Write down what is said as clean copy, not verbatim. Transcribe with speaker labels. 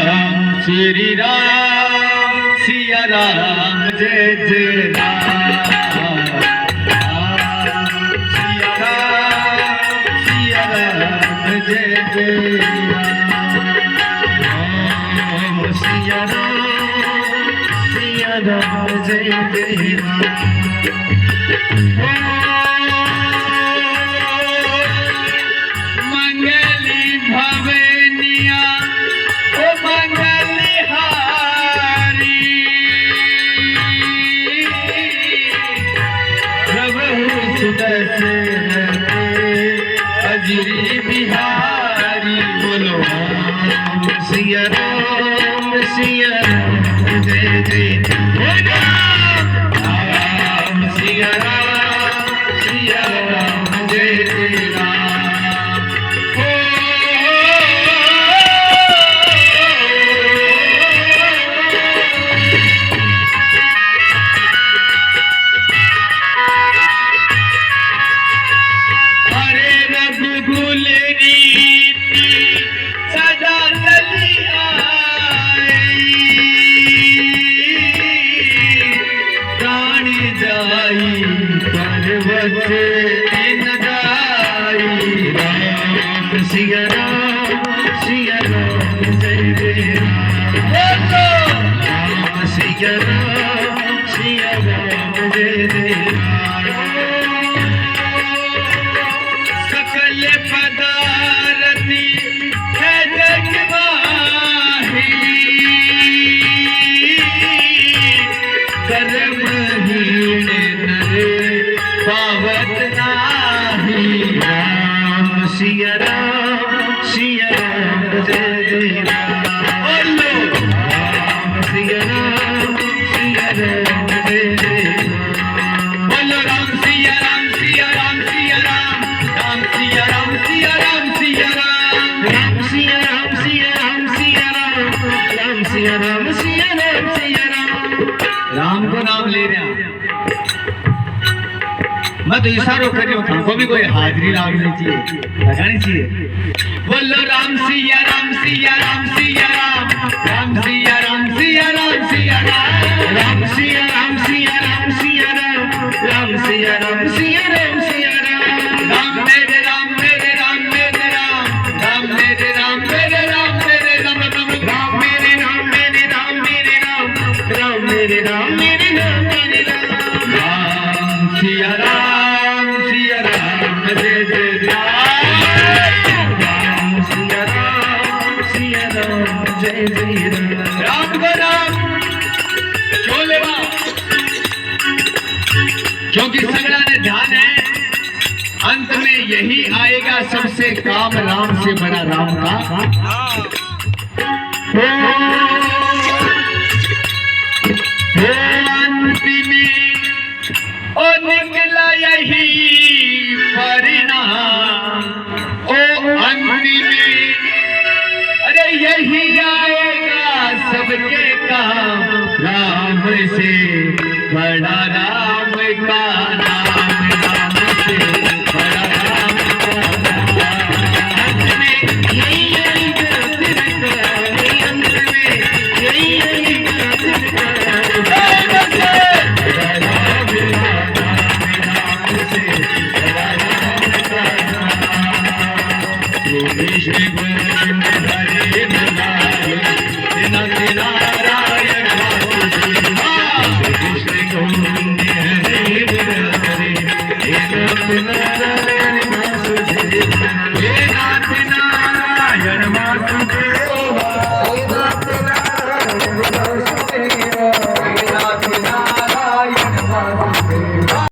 Speaker 1: राम श्री राम सिया राम जय जय राम। सिया राम जय जय राम। सिया राम जय जय राम। मंगली भवनिया ओ मंगली हारी प्रभु सुदर्शन अजरी बिहारी। बोलो सिया राम जय जय राम। सिया राम जय जय राम। सिया राम जय जय राम। सिया राम जय जय राम। सकल पदारथी है जग माही कर्महीन नर पावत नाही। राम सिया राम जय जय राम। राम सिया राम जय जय राम। बोलो राम सिया राम राम सिया राम। राम सिया राम सिया राम। राम सिया राम राम सिया राम सिया राम। राम को नाम ले रहा मैं तो इशारों कर रही हूँ, हमको भी कोई हाजिरी लगानी चाहिए। बोलो राम सिया राम राम सिया राम। राम सिया राम सिया राम। राम सिया राम राम सिया राम। राम सिया राम सिया राम। राम मेरे राम मेरे राम मेरे राम। राम मेरे राम मेरे राम मेरे राम। राम मेरे राम मेरे राम मेरे राम। राम मेरे राम मेरे राम मेरे राम। राम सिया राम जय जय राम। राम सिया राम जय जय राम। राम को नाम क्यों लेवा? क्योंकि सगड़ा ने ध्यान है अंत में यही आएगा सबसे काम राम से बड़ा राम का। अंतिम ओ निकला यही परिणाम। ओ अंतिम अरे यही आएगा सबके काम। राम से बड़ा राम का नाम। राम से बड़ा राम का नाम। अंत में यही आएगा अंत में यही आएगा कृष्ण हरे